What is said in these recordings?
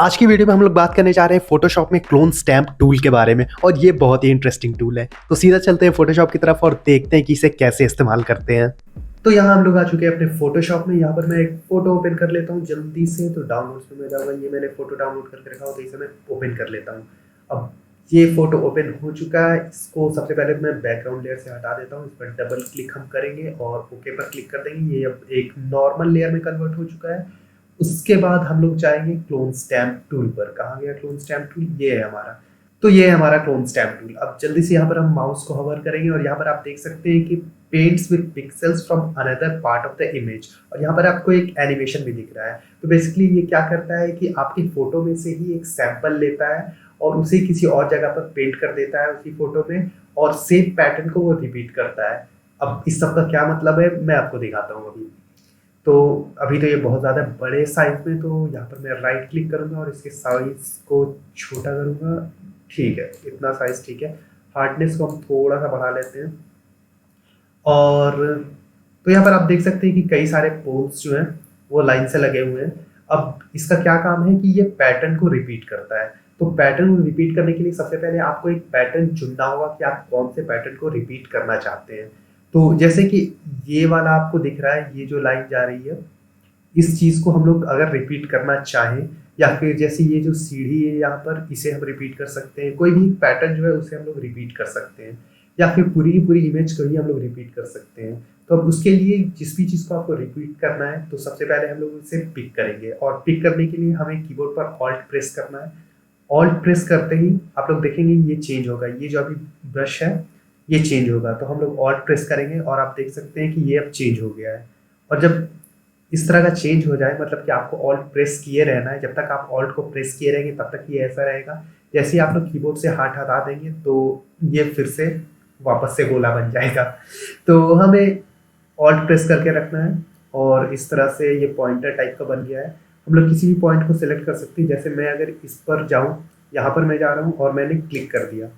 आज की वीडियो में हम लोग बात करने जा रहे हैं फोटोशॉप में क्लोन स्टैम्प टूल के बारे में और ये बहुत ही इंटरेस्टिंग टूल है। तो सीधा चलते हैं फोटोशॉप की तरफ और देखते हैं कि इसे कैसे इस्तेमाल करते हैं। तो यहाँ हम लोग आ चुके हैं अपने फोटोशॉप में। यहाँ पर मैं एक फोटो ओपन कर लेता हूँ जल्दी से। तो डाउनलोड्स में मैं जाऊँगा, ये मैंने फोटो डाउनलोड करके रखा हो तो इसे मैं ओपन कर लेता हूँ। अब ये फोटो ओपन हो चुका है। इसको सबसे पहले मैं बैकग्राउंड लेयर से हटा देता हूँ। इस पर डबल क्लिक हम करेंगे और ओके पर क्लिक कर देंगे। ये अब एक नॉर्मल लेयर में कन्वर्ट हो चुका है। उसके बाद हम लोग जाएंगे क्लोन स्टैम्प टूल पर। कहाँ गया क्लोन स्टैम्प टूल? ये है हमारा। तो ये है हमारा क्लोन स्टैम्प टूल। अब जल्दी से यहाँ पर हम माउस को होवर करेंगे और यहाँ पर आप देख सकते हैं कि paints with pixels from another part of the image, और यहाँ पर आपको एक एनिमेशन भी दिख रहा है। तो बेसिकली ये क्या करता है कि आपकी फोटो में से ही एक सैंपल लेता है और उसे किसी और जगह पर पेंट कर देता है उसी फोटो में, और सेम पैटर्न को वो रिपीट करता है। अब इस सब का क्या मतलब है मैं आपको दिखाता हूँ अभी। तो अभी तो ये बहुत ज़्यादा बड़े साइज में, तो यहाँ पर मैं राइट क्लिक करूँगा और इसके साइज को छोटा करूँगा। ठीक है, इतना साइज ठीक है। हार्डनेस को हम थोड़ा सा बढ़ा लेते हैं। और तो यहाँ पर आप देख सकते हैं कि कई सारे पोल्स जो हैं वो लाइन से लगे हुए हैं। अब इसका क्या काम है कि ये पैटर्न को रिपीट करता है। तो पैटर्न को रिपीट करने के लिए सबसे पहले आपको एक पैटर्न चुनना होगा कि आप कौन से पैटर्न को रिपीट करना चाहते हैं। तो जैसे कि ये वाला आपको दिख रहा है, ये जो लाइन जा रही है, इस चीज़ को हम लोग अगर रिपीट करना चाहें, या फिर जैसे ये जो सीढ़ी है यहाँ पर, इसे हम रिपीट कर सकते हैं। कोई भी पैटर्न जो है उसे हम लोग रिपीट कर सकते हैं, या फिर पूरी की पूरी इमेज को ही हम लोग रिपीट कर सकते हैं। तो अब उसके लिए जिस भी चीज़ को आपको रिपीट करना है तो सबसे पहले हम लोग उसे पिक करेंगे, और पिक करने के लिए हमें कीबोर्ड पर ऑल्ट प्रेस करना है। ऑल्ट प्रेस करते ही आप लोग देखेंगे ये चेंज होगा। ये जो अभी ब्रश है ये चेंज होगा। तो हम लोग ऑल्ट प्रेस करेंगे और आप देख सकते हैं कि ये अब चेंज हो गया है। और जब इस तरह का चेंज हो जाए, मतलब कि आपको ऑल्ट प्रेस किए रहना है। जब तक आप ऑल्ट को प्रेस किए रहेंगे तब तक ये ऐसा रहेगा। जैसे ही आप लोग कीबोर्ड से हाथ हटा देंगे तो ये फिर से वापस से गोला बन जाएगा। तो हमें ऑल्ट प्रेस करके रखना है और इस तरह से ये पॉइंटर टाइप का बन गया है। हम लोग किसी भी पॉइंट को सिलेक्ट कर सकते हैं। जैसे मैं अगर इस पर जाऊं, यहाँ पर मैं जा रहा हूँ और मैंने क्लिक कर दिया।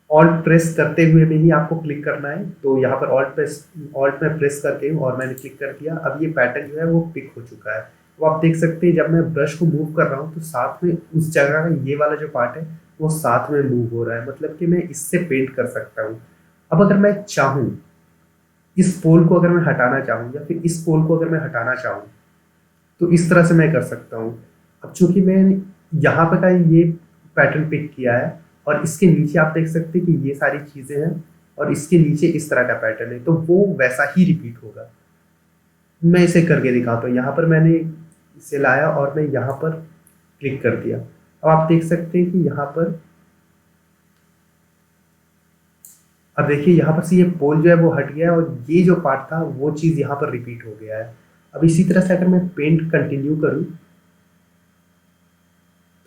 ऑल्ट प्रेस करते हुए में ही आपको क्लिक करना है। तो यहाँ पर ऑल्ट में प्रेस करके और मैंने क्लिक कर दिया। अब ये पैटर्न जो है वो पिक हो चुका है। तो आप देख सकते हैं जब मैं ब्रश को मूव कर रहा हूँ तो साथ में उस जगह का ये वाला जो पार्ट है वो साथ में मूव हो रहा है, मतलब कि मैं इससे पेंट कर सकता हूँ। अब अगर मैं चाहूँ इस पोल को अगर मैं हटाना चाहूँ, या फिर इस पोल को अगर मैं हटाना चाहूँ, तो इस तरह से मैं कर सकता हूँ। अब चूंकि मैंने यहाँ पर का ये पैटर्न पिक किया है और इसके नीचे आप देख सकते हैं कि ये सारी चीज़ें हैं और इसके नीचे इस तरह का पैटर्न है, तो वो वैसा ही रिपीट होगा। मैं इसे करके दिखाता हूँ। यहाँ पर मैंने इसे लाया और मैं यहाँ पर क्लिक कर दिया। अब आप देख सकते हैं कि यहाँ पर, अब देखिए यहाँ पर से ये पोल जो है वो हट गया है और ये जो पार्ट था वो चीज़ यहाँ पर रिपीट हो गया है। अब इसी तरह से अगर मैं पेंट कंटिन्यू करूँ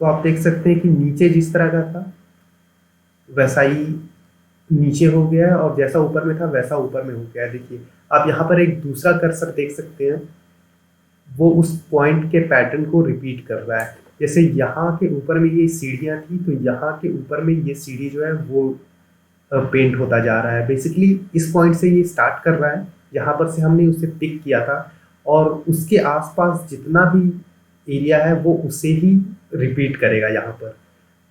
तो आप देख सकते हैं कि नीचे जिस तरह का था वैसा ही नीचे हो गया है, और जैसा ऊपर में था वैसा ऊपर में हो गया है। देखिए आप यहाँ पर एक दूसरा कर्सर देख सकते हैं, वो उस पॉइंट के पैटर्न को रिपीट कर रहा है। जैसे यहाँ के ऊपर में ये सीढ़ियाँ थी तो यहाँ के ऊपर में ये सीढ़ी जो है वो पेंट होता जा रहा है। बेसिकली इस पॉइंट से ये स्टार्ट कर रहा है, यहाँ पर से हमने उसे पिक किया था, और उसके आसपास जितना भी एरिया है वो उसे ही रिपीट करेगा यहाँ पर।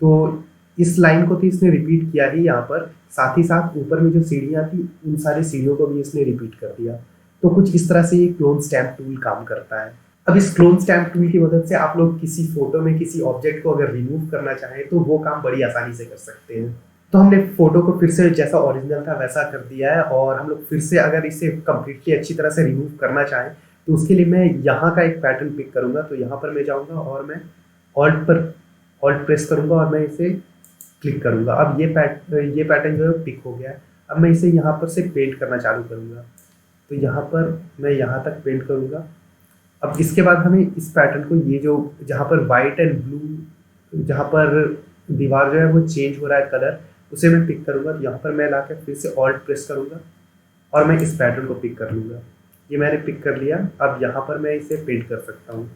तो इस लाइन को तो इसने रिपीट किया ही यहाँ पर, साथ ही साथ ऊपर में जो सीढ़ियाँ थी उन सारी सीढ़ियों को भी इसने रिपीट कर दिया। तो कुछ इस तरह से ये क्लोन स्टैम्प टूल काम करता है। अब इस क्लोन स्टैम्प टूल की मदद से आप लोग किसी फोटो में किसी ऑब्जेक्ट को अगर रिमूव करना चाहें तो वो काम बड़ी आसानी से कर सकते हैं। तो हमने फोटो को फिर से जैसा ओरिजिनल था वैसा कर दिया है, और हम लोग फिर से अगर इसे कम्प्लीटली अच्छी तरह से रिमूव करना चाहें तो उसके लिए मैं यहाँ का एक पैटर्न पिक करूँगा। तो यहाँ पर मैं जाऊँगा और मैं ऑल्ट प्रेस करूँगा और मैं इसे क्लिक करूँगा। अब ये पैटर्न जो है पिक हो गया है। अब मैं इसे यहाँ पर से पेंट करना चालू करूँगा। तो यहाँ पर मैं यहाँ तक पेंट करूँगा। अब इसके बाद हमें इस पैटर्न को, ये जो जहाँ पर वाइट एंड ब्लू, जहाँ पर दीवार जो है वो चेंज हो रहा है कलर, उसे मैं पिक करूँगा। तो यहाँ पर मैं लाकर फिर से ऑल्ट प्रेस करूँगा और मैं इस पैटर्न को पिक कर लूँगा। ये मैंने पिक कर लिया। अब यहाँ पर मैं इसे पेंट कर सकता हूँ।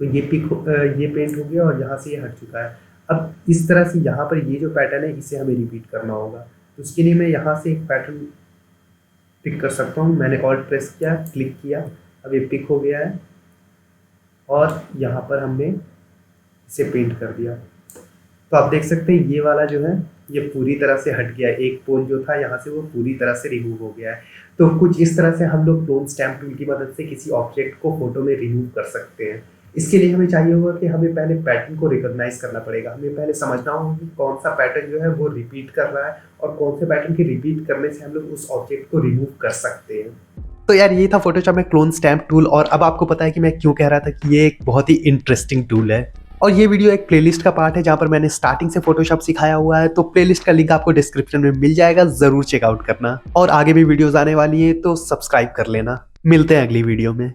तो ये पेंट हो गया और यहाँ से ये हट चुका है। अब इस तरह से यहाँ पर ये जो पैटर्न है इसे हमें रिपीट करना होगा। तो उसके लिए मैं यहाँ से एक पैटर्न पिक कर सकता हूँ। मैंने ऑल्ट प्रेस किया, क्लिक किया, अब ये पिक हो गया है और यहाँ पर हमने इसे पेंट कर दिया। तो आप देख सकते हैं ये वाला जो है ये पूरी तरह से हट गया, एक पोल जो था यहाँ से वो पूरी तरह से रिमूव हो गया है। तो कुछ इस तरह से हम लोग क्लोन स्टैम्प टूल की मदद से किसी ऑब्जेक्ट को फोटो में रिमूव कर सकते हैं। इसके लिए हमें चाहिए होगा कि हमें पहले पैटर्न को रिकॉग्नाइज करना पड़ेगा। हमें पहले समझना होगा कि कौन सा पैटर्न जो है वो रिपीट कर रहा है और कौन से पैटर्न के रिपीट करने से हम लोग उस ऑब्जेक्ट को रिमूव कर सकते हैं। तो यार ये था फोटोशॉप में क्लोन स्टैम्प टूल, और अब आपको पता है कि मैं क्यों कह रहा था कि ये एक बहुत ही इंटरेस्टिंग टूल है। और ये वीडियो एक प्लेलिस्ट का पार्ट है जहाँ पर मैंने स्टार्टिंग से फोटोशॉप सिखाया हुआ है, तो प्लेलिस्ट का लिंक आपको डिस्क्रिप्शन में मिल जाएगा, जरूर चेकआउट करना। और आगे भी वीडियोस आने वाली है तो सब्सक्राइब कर लेना। मिलते हैं अगली वीडियो में।